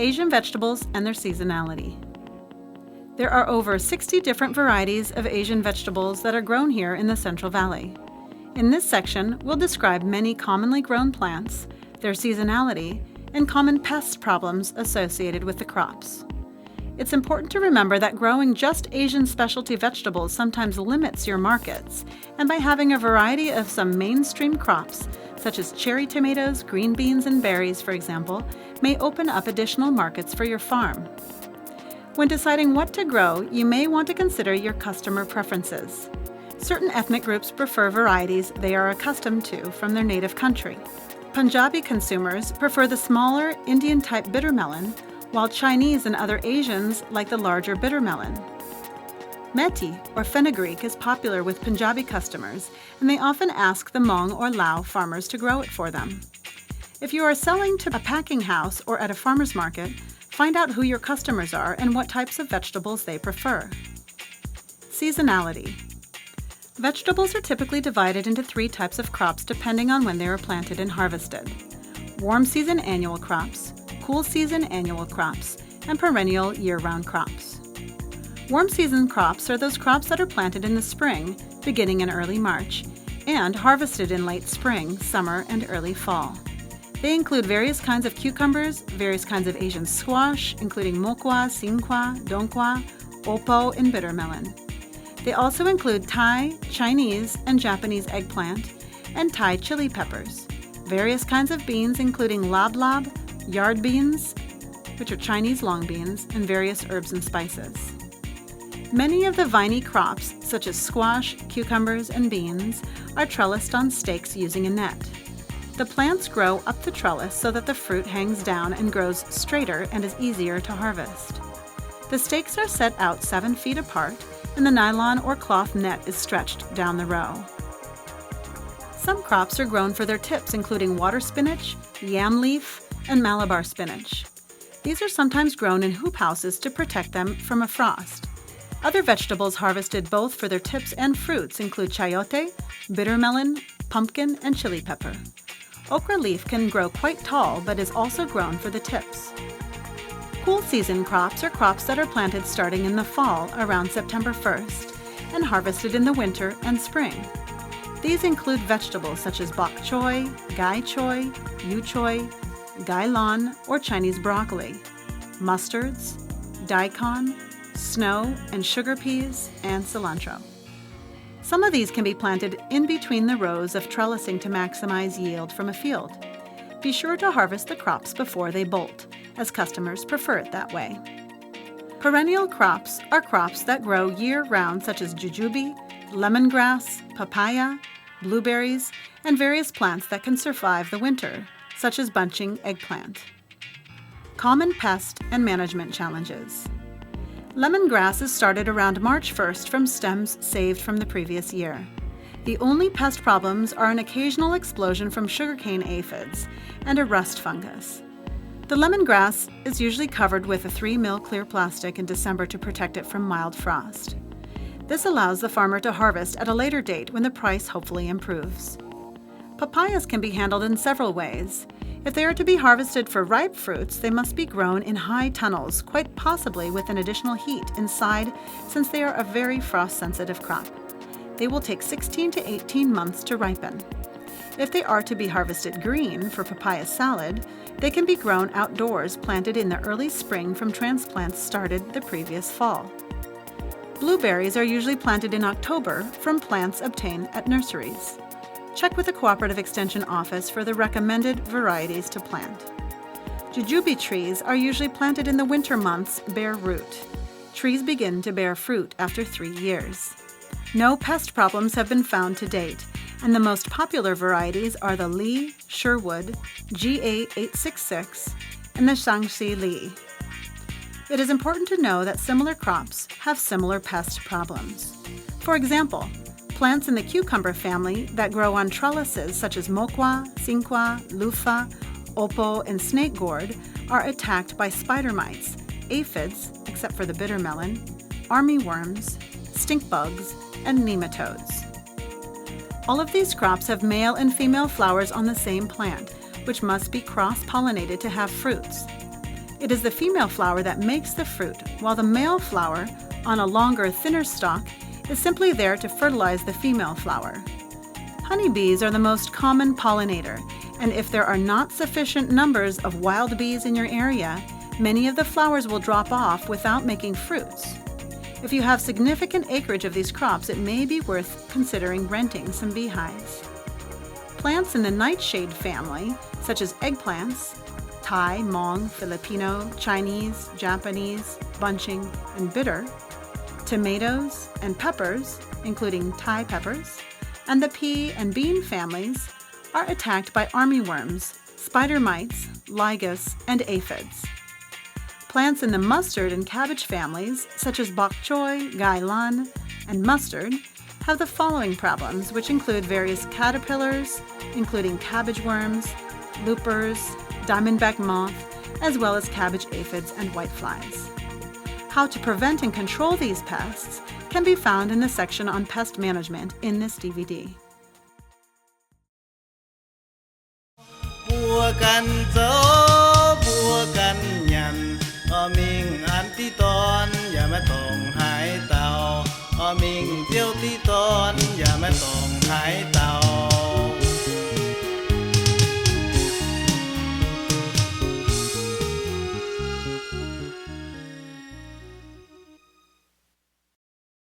Asian vegetables and their seasonality. There are over 60 different varieties of Asian vegetables that are grown here in the Central Valley. In this section, we'll describe many commonly grown plants, their seasonality, and common pest problems associated with the crops. It's important to remember that growing just Asian specialty vegetables sometimes limits your markets, and by having a variety of some mainstream crops, such as cherry tomatoes, green beans, and berries, for example, may open up additional markets for your farm. When deciding what to grow, you may want to consider your customer preferences. Certain ethnic groups prefer varieties they are accustomed to from their native country. Punjabi consumers prefer the smaller Indian-type bitter melon, while Chinese and other Asians like the larger bitter melon. Methi, or fenugreek, is popular with Punjabi customers, and they often ask the Hmong or Lao farmers to grow it for them. If you are selling to a packing house or at a farmer's market, find out who your customers are and what types of vegetables they prefer. Seasonality. Vegetables are typically divided into 3 types of crops depending on when they were planted and harvested: warm season annual crops, cool season annual crops, and perennial year-round crops. Warm season crops are those crops that are planted in the spring, beginning in early March, and harvested in late spring, summer, and early fall. They include various kinds of cucumbers, various kinds of Asian squash, including mokwa, singkwa, dongkwa, oppo, and bitter melon. They also include Thai, Chinese, and Japanese eggplant, and Thai chili peppers, various kinds of beans including lab, yard beans, which are Chinese long beans, and various herbs and spices. Many of the viney crops, such as squash, cucumbers, and beans, are trellised on stakes using a net. The plants grow up the trellis so that the fruit hangs down and grows straighter and is easier to harvest. The stakes are set out 7 feet apart, and the nylon or cloth net is stretched down the row. Some crops are grown for their tips, including water spinach, yam leaf, and Malabar spinach. These are sometimes grown in hoop houses to protect them from a frost. Other vegetables harvested both for their tips and fruits include chayote, bitter melon, pumpkin, and chili pepper. Okra leaf can grow quite tall but is also grown for the tips. Cool season crops are crops that are planted starting in the fall around September 1st and harvested in the winter and spring. These include vegetables such as bok choy, gai choy, yu choy, gai lan, or Chinese broccoli, mustards, daikon, snow and sugar peas, and cilantro. Some of these can be planted in between the rows of trellising to maximize yield from a field. Be sure to harvest the crops before they bolt, as customers prefer it that way. Perennial crops are crops that grow year-round, such as jujube, lemongrass, papaya, blueberries, and various plants that can survive the winter, such as bunching eggplant. Common pest and management challenges. Lemongrass is started around March 1st from stems saved from the previous year. The only pest problems are an occasional explosion from sugarcane aphids and a rust fungus. The lemongrass is usually covered with a 3 ml clear plastic in December to protect it from mild frost. This allows the farmer to harvest at a later date when the price hopefully improves. Papayas can be handled in several ways. If they are to be harvested for ripe fruits, they must be grown in high tunnels, quite possibly with an additional heat inside, since they are a very frost-sensitive crop. They will take 16 to 18 months to ripen. If they are to be harvested green for papaya salad, they can be grown outdoors, planted in the early spring from transplants started the previous fall. Blueberries are usually planted in October from plants obtained at nurseries. Check with the Cooperative Extension Office for the recommended varieties to plant. Jujube trees are usually planted in the winter months bare root. Trees begin to bear fruit after 3 years. No pest problems have been found to date, and the most popular varieties are the Lee Sherwood GA866 and the Shaanxi Lee. It is important to know that similar crops have similar pest problems. For example, plants in the cucumber family that grow on trellises such as mokwa, singkwa, loofah, oppo, and snake gourd are attacked by spider mites, aphids, except for the bitter melon, armyworms, stink bugs, and nematodes. All of these crops have male and female flowers on the same plant, which must be cross-pollinated to have fruits. It is the female flower that makes the fruit, while the male flower, on a longer, thinner stalk, is simply there to fertilize the female flower. Honeybees are the most common pollinator, and if there are not sufficient numbers of wild bees in your area, many of the flowers will drop off without making fruits. If you have significant acreage of these crops, it may be worth considering renting some beehives. Plants in the nightshade family, such as eggplants, Thai, Hmong, Filipino, Chinese, Japanese, bunching, and bitter, tomatoes and peppers, including Thai peppers, and the pea and bean families are attacked by armyworms, spider mites, ligas, and aphids. Plants in the mustard and cabbage families, such as bok choy, gai lan, and mustard, have the following problems, which include various caterpillars, including cabbage worms, loopers, diamondback moth, as well as cabbage aphids and whiteflies. How to prevent and control these pests can be found in the section on pest management in this DVD. บัวกันโซบัวกันยันมิงอันที่ตอนอย่ามาต้องหายเต่ามิงเที่ยวที่ตอนอย่ามาต้องหายเต่า